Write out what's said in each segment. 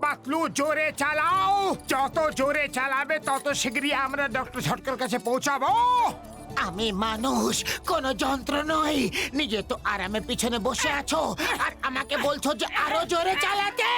পাতলু জোরে চালাও। যত জোরে চালাবে তত শীঘ্রই আমরা ডক্টর ঝটকার কাছে পৌঁছাবো। আমি মানুষ, কোনো যন্ত্র নই। নিজে তো আরামে পিছনে বসে আছো আর আমাকে বলছো যে আরো জোরে চালাতে।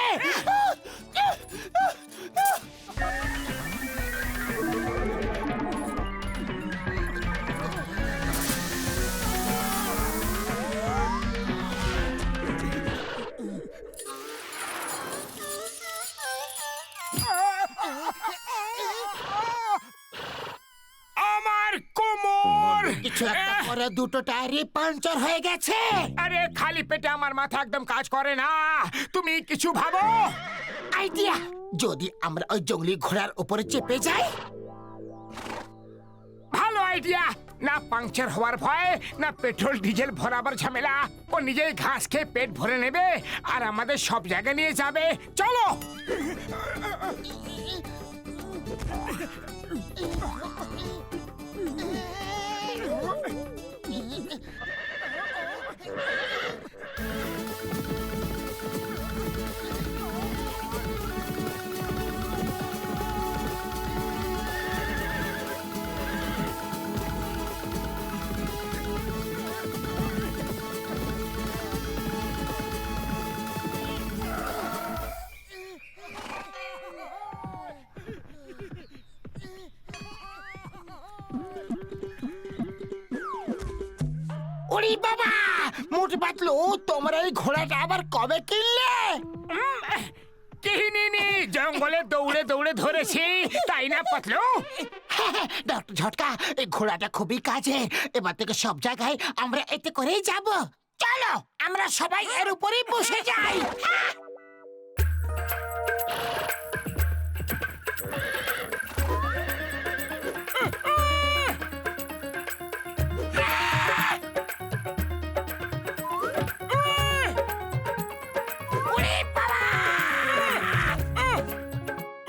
আমার কোমর! কিছু একটা করে দুটো টায়ারই পাঞ্চার হয়ে গেছে। আরে খালি পেটে আমার মাথা একদম কাজ করে না। তুমি কিছু ভাবো। আইডিয়া, যদি আমরা ওই জঙ্গলি ঘোড়ার উপরে চেপে যাই। ভালো আইডিয়া। না পাংচার হওয়ার ভয়, না পেট্রোল ডিজেল ভরাবার ঝামেলা। ও নিজেই ঘাস খেয়ে পেট ভরে নেবে আর আমাদের সব জায়গায় নিয়ে যাবে। চলো। ওরে বাবা, মোটু পাতলু, তোমার এই ঘোড়াটা আবার কবে কিনলে? কিনিনি, জঙ্গলে দৌড়ে দৌড়ে ধরেছি, তাই না পাতলু? ডক্টর ঝটকা, এই ঘোড়াটা খুবই কাজের। এবার থেকে সব জায়গায় আমরা এতে করেই যাব। চলো, আমরা সবাই এর উপরেই বসে যাই।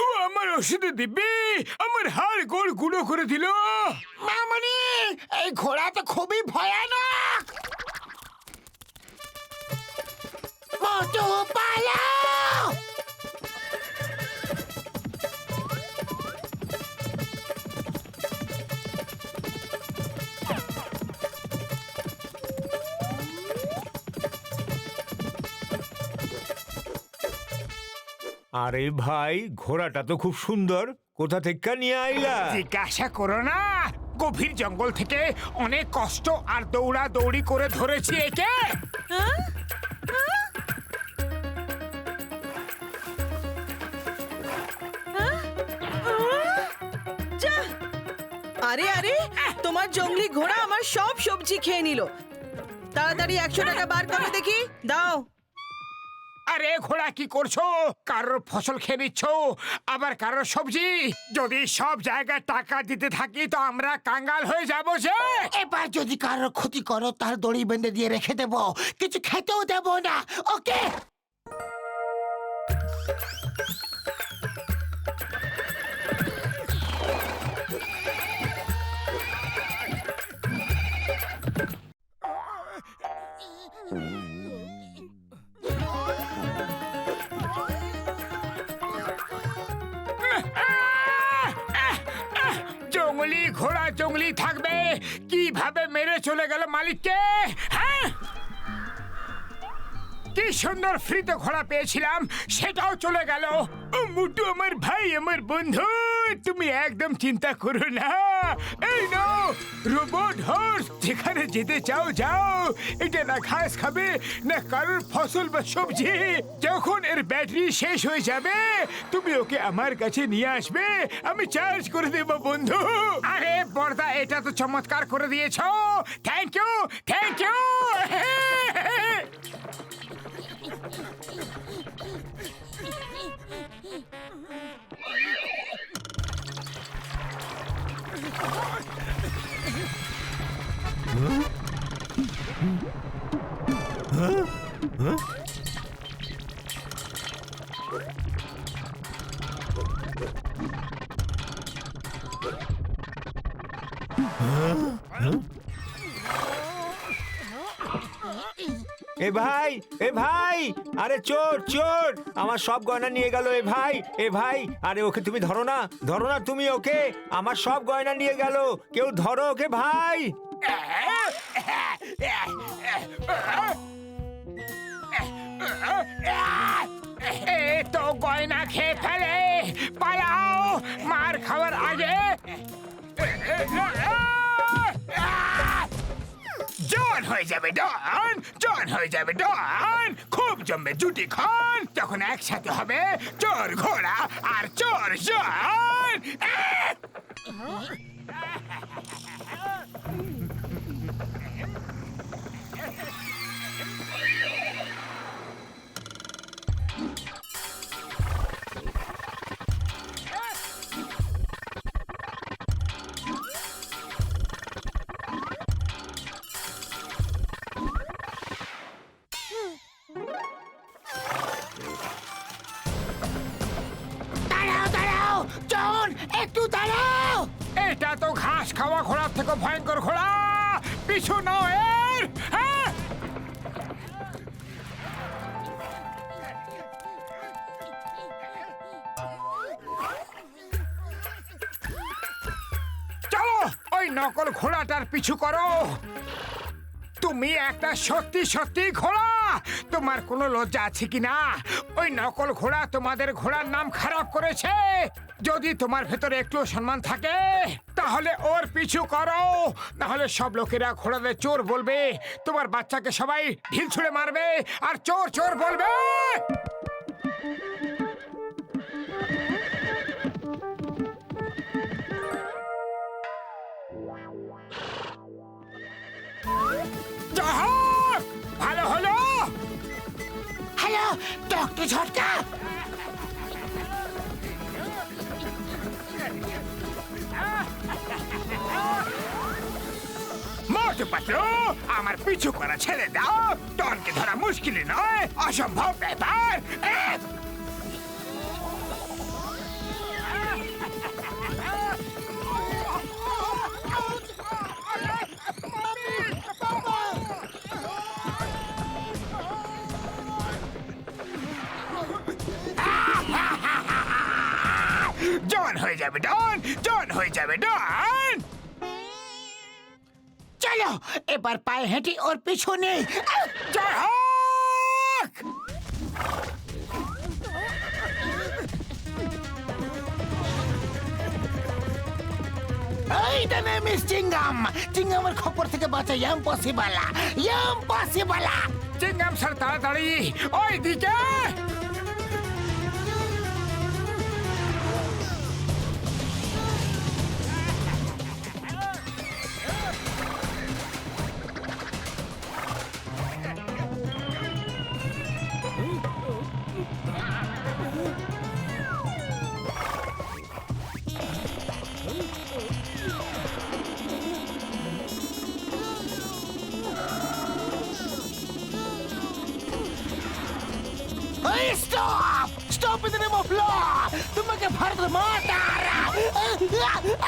ও আমার ওষুধে দিব্যি আমার হাড় গোড় গুঁড়ো করে দিল। মামনি, এই ঘোড়া তো খুবই ভয়ানক। মোটু পালাও! আরে ভাই, ঘোড়াটা তো খুব সুন্দর। কোথা থেকে নিয়ে আইলা? জিজ্ঞাসা করো না। গভীর জঙ্গল থেকে অনেক কষ্ট আর দৌড়া দৌড়ি করে ধরেছি একে। আরে আরে, তোমার জঙ্গলি ঘোড়া আমার সব সবজি খেয়ে নিল। তাড়াতাড়ি 100 টাকা বার করে দেখি, দাও। আরে ঘোড়া, কি করছো? কারোর ফসল খেয়ে নিচ্ছ, আবার কারোর সবজি। যদি সব জায়গায় টাকা দিতে থাকি তো আমরা কাঙ্গাল হয়ে যাবো যে। এবার যদি কারোর ক্ষতি করো তার দড়ি বেঁধে দিয়ে রেখে দেব, কিছু খেতেও দেব না। ওকে? জঙ্গলি ঘোড়া জঙ্গলি থাকবে, কিভাবে মেরে চলে গেল মালিককে? হ্যাঁ, কি সুন্দর ফ্রিতে ঘোড়া পেয়েছিলাম, সেটাও চলে গেল। ও মুটু, আমার ভাই, আমার বন্ধু, তুমি একদম চিন্তা করো না। এই নাও রোবট হর্স, যেখানে যেতে চাও যাও। এটা না ঘাস খাবে, না কারোর ফসল বা সবজি। যখন এর ব্যাটারি শেষ হয়ে যাবে তুমি ওকে আমার কাছে নিয়ে আসবে, আমি চার্জ করে দেব বন্ধু। আরে বর্দা, এটা তো চমৎকার করে দিয়েছো। Thank you, thank you. ভাই, এ ভাই, আরে চোর চোর, আমার সব গয়না নিয়ে গেল। এ ভাই, আরে ওকে তুমি ধরো না তুমি ওকে, আমার সব গয়না নিয়ে গেল, কেউ ধরো ওকে ভাই। এ তো গয়না খেয়ে ফেলে, পালাও মার খাওয়ার আগে। জন হয়ে যাবে ডন, খুব জমবে জুটি খান যখন একসাথে হবে চোর ঘোড়া আর চোর জন। দাঁড়াও জন, একটু দাঁড়াও। এটা তো ঘাস খাওয়া ঘোড়ার থেকে ভয়ঙ্কর ঘোড়া, পিছু নাও এর। হ্যাঁ, চলো ওই নকল ঘোড়াটার পিছু করো। তুমি একটা সত্যি ঘোড়া, তোমার কোনো লজ্জা আছে কিনা? ওই নকল ঘোড়া তোমাদের ঘোড়ার নাম খারাপ করেছে। যদি তোমার ভেতরে একটু সম্মান থাকে তাহলে ওর পিছু করো, নাহলে সব লোকেরা ঘোড়াদের চোর বলবে, তোমার বাচ্চাকে সবাই ঢিল ছুঁড়ে মারবে আর চোর চোর বলবে। যা হোক, ভালো হলো। হ্যালো ডক্টর ঝটকা। মোটু পাতলু, আমার পিছু করা ছেড়ে দাও। ডনকে ধরা মুশকিল নয়, অসম্ভব ব্যাপার। জন হয়ে যাবে ডন। চলো এবার পায়ে হেঁটে ওর পিছনে। জয় হোক। এই দা নেম ইজ চিঙ্গামের খপর থেকে বাঁচা ইম্পসিবল। চিংগাম স্যার তাড়াতাড়ি ওই দিকে। Stop in the name of law! তোমাকে ভারত মাতার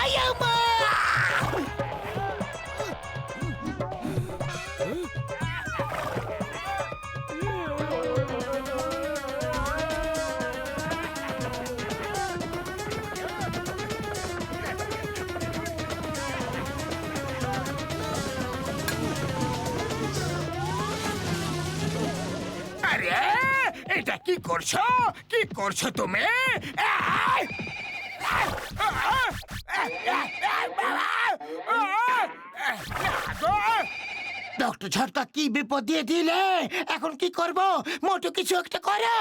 আয়ামা। আরে এটা কি করছো তুমি? ডক্টর ঝটকা কি বিপদ দিয়ে দিলে, এখন কি করব? মোটু কিছু একটা করো।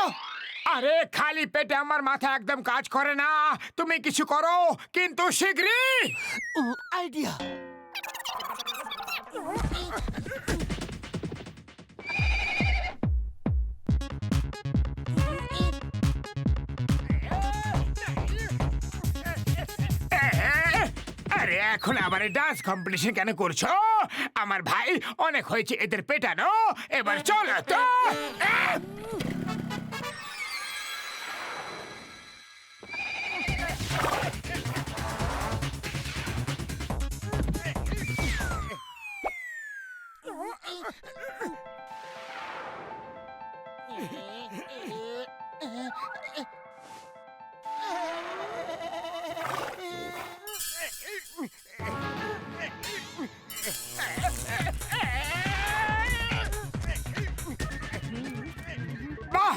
আরে খালি পেটে আমার মাথা একদম কাজ করে না, তুমি কিছু করো কিন্তু শীঘ্রই। আইডিয়া। আরে এখন আবার ডান্স কম্পিটিশন কেন করছো? আমার ভাই অনেক হয়েছে এদের পেটানো, এবার চলো তো।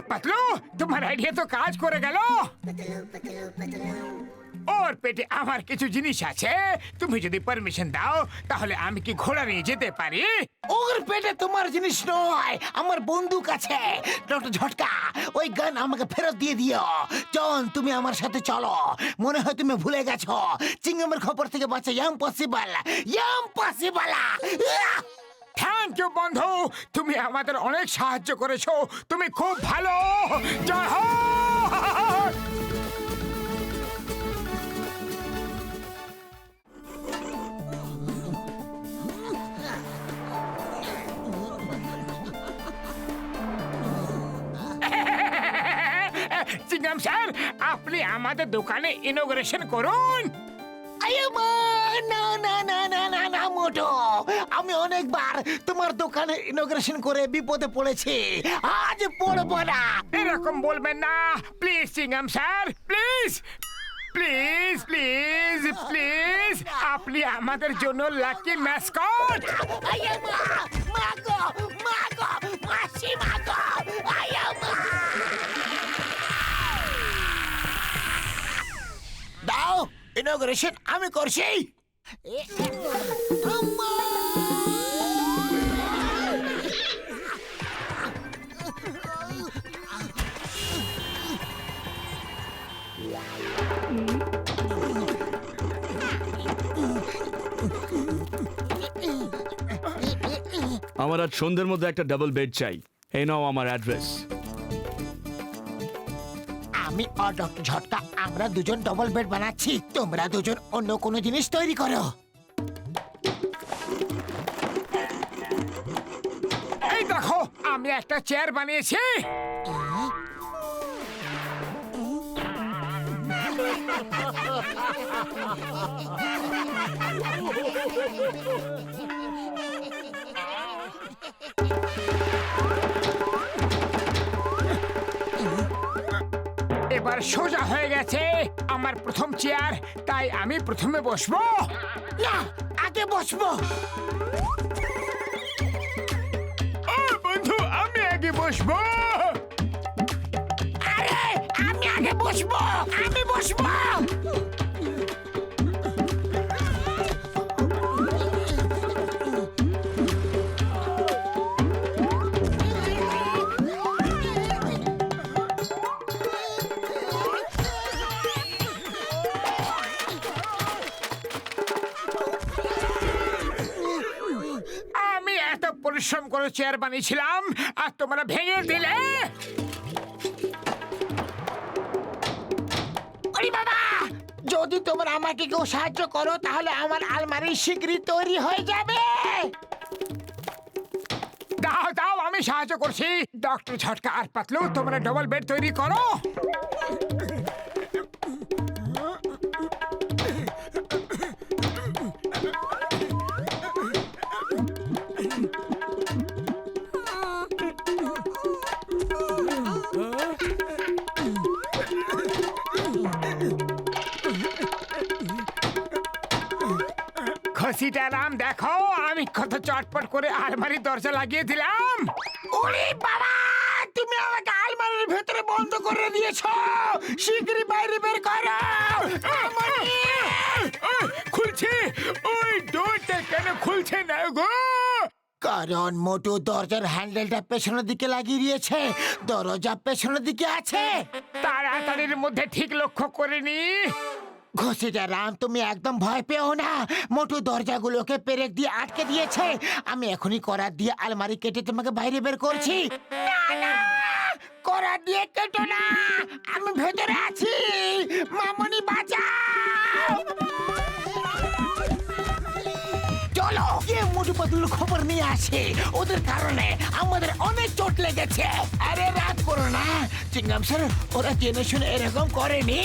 পাতলু, তোমার আইডিয়া তো কাজ করে গেল। ওর পেটে আমার কিছু জিনিস আছে, তুমি যদি পারমিশন দাও তাহলে আমি কি ঘোড়া নিয়ে যেতে পারি? ওর পেটে তোমার জিনিস নয়, আমার বন্দুক আছে। ডক্টর ঝটকা, ওই গান আমাকে ফেরত দিয়ে দিও। জন, তুমি আমার সাথে চলো। মনে হয় তুমি ভুলে গেছো, চিংগামের খবর থেকে বাঁচা ইম্পসিবল, ইম্পসিবল। থ্যাংক ইউ বন্ধু, তুমি আমাদের অনেক সাহায্য করেছো, তুমি খুব ভালো। জয় হো। চিংগাম স্যার, আপনি আমাদের দোকানে ইনোগ্রেশন করুন। না না না না না না মোটো, আমি অনেকবার তোমার দোকানে ইনোগ্রেশন করে বিপদে পড়েছি, আজ পড়বো না। এরকম বলবেন না please Chingam sir, please please please please, আপনি আমাদের জন্য লাকি ম্যাসকট। মাগো মাগো মাসি মাগো, দাও ইনোগ্রেশন আমি করছি। আমার আজ সন্ধ্যের মধ্যে একটা ডাবল বেড চাই। এই নাও আমার অ্যাড্রেস। আমি আর ডক্টর ঝটকা আমরা দুজন ডবল বেড বানাচ্ছি, তোমরা দুজন অন্য কোনো জিনিস তৈরি করো। এই দেখো, আমি একটা চেয়ার বানিয়েছি। এবার সোজা হয়ে গেছে আমার প্রথম চেয়ার, তাই আমি প্রথমে বসবো। না, আগে বসবো। ও বন্ধু, আমি আগে বসবো। আরে আমি আগে বসবো, আমি বসবো। আমি এত পরিশ্রম করে চেয়ার বানিয়েছিলাম আর তোমরা ভেঙে দিলে। ওরে বাবা, যদি তোমরা আমাকে কেউ সাহায্য করো তাহলে আমার আলমারি শীঘ্রই তৈরি হয়ে যাবে। দাও দাও, আমি সাহায্য করছি। ডক্টর ঝটকা আর পাতলু, তোমরা ডবল বেড তৈরি করো। খসিটারাম, দেখো আমি কত চটপট করে আলমারির দরজা লাগিয়ে দিলাম। ওরে বাবা, তুমি আমাকে আলমারির ভেতরে বন্ধ করে দিয়েছো, শীঘ্রই বাইরে বের করো। খুলছে, ওই ডোরটা কেন খুলছে না গো? কারণ মোটু দরজার হ্যান্ডেলটা পেছনের দিকে লাগিয়ে দিয়েছে, দরজা পেছনের দিকে আছে। তাড়াতাড়ির মধ্যে ঠিক লক্ষ্য করিনি। ঘষিটা রাম, তুমি একদম ভয় পেও না, মোটু দরজাগুলোকে পেরেক দিয়ে আটকে দিয়েছে। আমি এখনই করাত দিয়ে আলমারি কেটে তোমাকে বাইরে বের করছি। না না, করাত দিয়ে কেটো না, আমি ভেতরে আছি। মামনি বাঁচাও। চলো গিয়ে মোটু পাতলুর খবর নিয়ে আসি, ওদের কারণে আমাদের অনেক চোট লেগেছে। আরে রাত করো না চিংগাম স্যার, ওরা জেনে শুনে এরকম করেনি।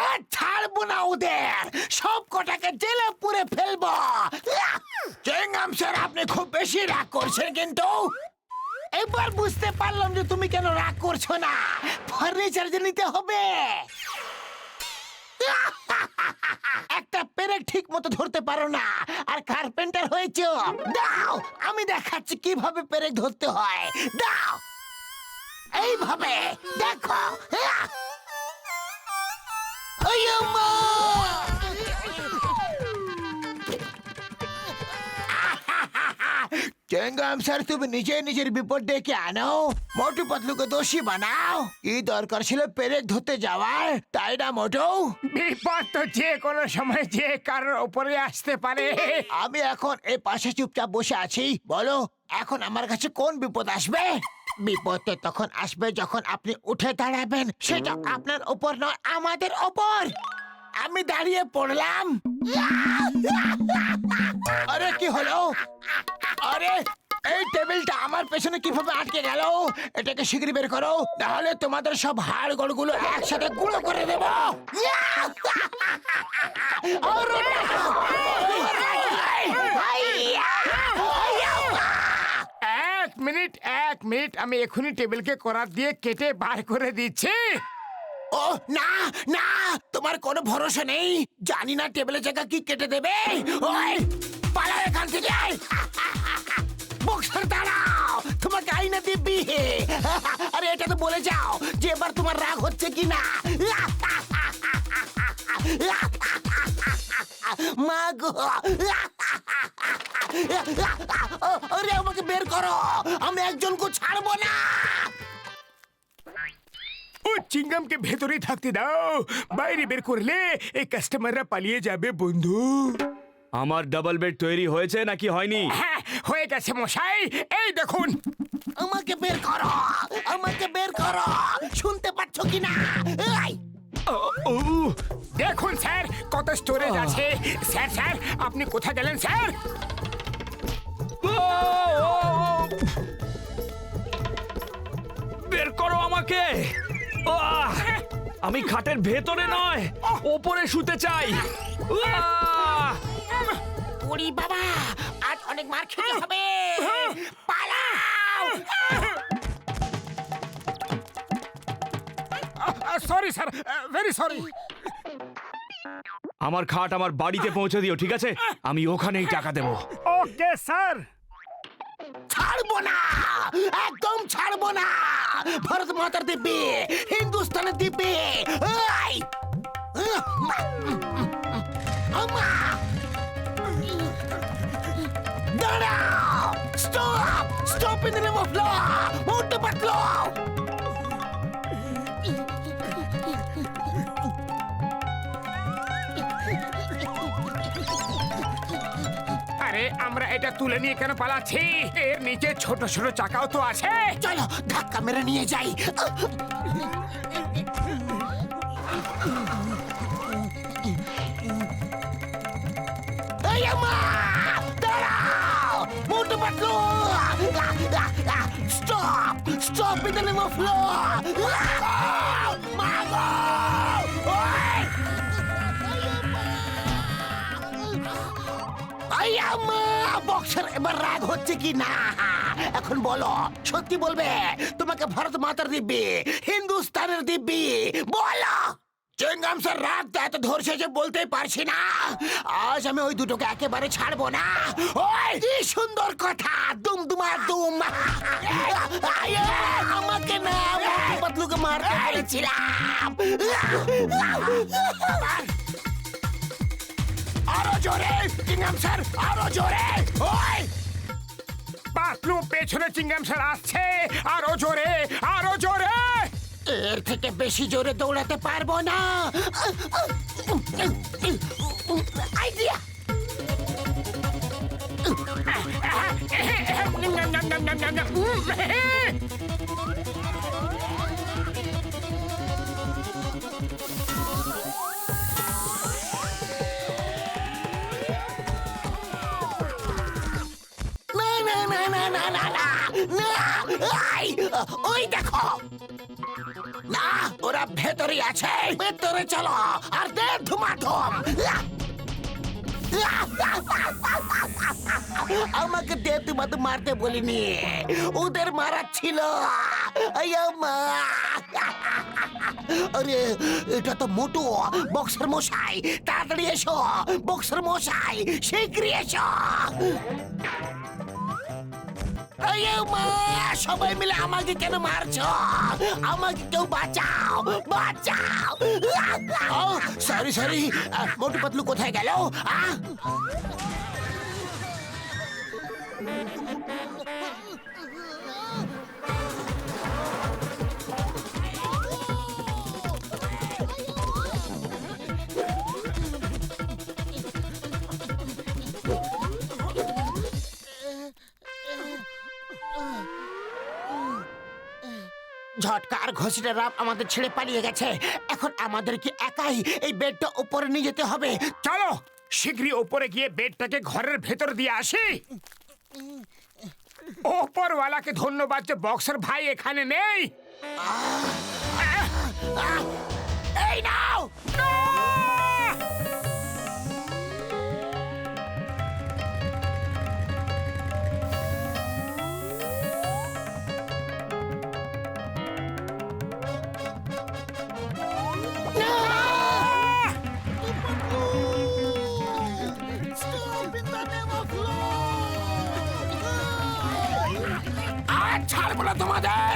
আর ছাড়বো না ওদের, সব কটাকে জেলে পুরে ফেলবো। চিংগাম স্যার, আপনি খুব বেশি রাগ করছেন কিন্তু। এই এবার বুঝতে পারলাম যে তুমি কেন রাগ করছো না। ফার্নিচার যে নিতে হবে। একটা পেরেক ঠিক মতো ধরতে পারো না, আর কার্পেন্টার হয়েছো। দাও, আমি দেখাচ্ছি কিভাবে পেরেক ধরতে হয়। দাও, এইভাবে দেখো। ওইয়ো মা! চেঙ্গাম স্যার, তুমি নিজে নিজের বিপদ ডেকে আনো, মোটু পাতলুকে দোষী বানাও। কি দরকার ছিল পেরেক ধরতে যাওয়ার, তাই না মোটু? বিপদ তো যে কোনো সময় যে কারোর উপরে আসতে পারে। আমি এখন এই পাশে চুপচাপ বসে আছি। বলো, এখন আমার কাছে কোন বিপদ আসবে? বিপদ তো তখন আসবে যখন আপনি উঠে দাঁড়াবেন। সেটা আপনার উপর নয়, আমাদের উপর। আমি দাঁড়িয়ে পড়লাম। আরে কি হলো? আরে এই টেবিলটা আমার পেছনে কিভাবে আটকে গেল? এটাকে শিগগিরই বের করো, তাহলে তোমাদের সব হাড় গোড়গুলো একসাথে গুঁড়ো করে দেব। এক মিনিট, আমি এখনই টেবিলকে করাত দিয়ে কেটে বার করে দিচ্ছি। ও না না, তোমার কোনো ভরসা নেই। জানি না টেবিলের জায়গা কি কেটে দেবে। ওই পালা এখান থেকে। বক্সার দাঁড়াও, তোমাকে আইনা দিবি। আরে এটা তো বলে যাও যে এবার তোমার রাগ হচ্ছে কি না। মা গো, আরে আমাকে বের করো, আমি একজনকে ছাড়বো না। ও চিংগামকে ভেতরেই থাকতে দাও, বাইরে বের করলে এই কাস্টমাররা পালিয়ে যাবে বন্ধু। আমার ডাবল বেড তৈরি হয়েছে নাকি হয়নি? হ্যাঁ, হয়ে গেছে মশাই, এই দেখুন। আমাকে বের করো, আমাকে বের করো, শুনতে পাচ্ছ কি না? দেখুন স্যার, কত স্টোরেজ আছে। স্যার স্যার, আপনি কোথায় গেলেন স্যার? বের করো আমাকে। আহ! আমি খাটের ভেতরে নয়, ওপরে শুতে চাই। আহ! ওরে বাবা, আজ অনেক মার খেতে হবে। পালাও! Sorry sir, very sorry. আমার খাট আমার বাড়িতে পৌঁছে দিও, ঠিক আছে? আমি ওখানেই টাকা দেবো। Okay sir. ছাড়বো না, একদম ছাড়বো না। ভারত মাতার দিব্যি, হিন্দুস্তানের দিব্যি। এই! আমা! দাঁড়াও! Stop! Stop in the name of law! Motu Patlu! আরে আমরা এটা তুলে নিয়ে কেন পালাচ্ছি? এর নিচে ছোট ছোট চাকাও তো আছে। চলো ধাক্কা মেরে নিয়ে যাই। এই আমা! দাঁড়াও! Motu Patlu! Stop! Stop in the name of law! মাগো! ওই! বক্সার, এবার রাগ হচ্ছে কি না? এখন বলো, সত্যি বলবে? তোমাকে ভারত মাতার দিব্যি, হিন্দুস্তানের দিব্যি, বলো। চেঙ্গাম স্যার, রাগ তো এত ধরছে যে বলতেই পারছি না। আজ আমি ওই দুটোকে একেবারে ছাড়বো না। ওই কি সুন্দর কথা, দুম দুমা দুম। আমাকে না, মোটু পাতলুকে মারতে বলেছিলাম। আরো জোরে চিংগাম স্যার, আরো জোরে। ওই পাতলু, পেছনে চিংগাম স্যার আসছে। আরো জোরে, আরো জোরে। এর থেকে বেশি জোরে দৌড়াতে পারবো না। আইডিয়া! ওই দেখো না, ওরা ভেতরে আছে। ভেতরে চলো আর দে ধুমাধুম। আমাকে দেবদু মাতু মারতে বলিনি, ওদের মারাচ্ছিল। আরে এটা তো মোটু, বক্সের মশাই, তাড়াতাড়ি এসো, বক্সের মশাই, শীঘ্রই এসো। সবাই মিলে আমাকে কেন মারছো? আমাকে কেউ বাঁচাও, বাঁচাও। সরি সরি, মোটু পাতলু কোথায় গেল? ঝটকার ঘষিটা রাম আমাদের ছেড়ে পালিয়ে গেছে। এখন আমাদেরকে একাই এই বেডটা উপরে নিয়ে যেতে হবে। চলো শীঘ্রই ওপরে গিয়ে বেডটাকে ঘরের ভেতর দিয়ে আসি। ওপরওয়ালাকে ধন্যবাদ যে বক্সের ভাই এখানে নেই। এই নাও। আর ছাড়বো না তোমাদের।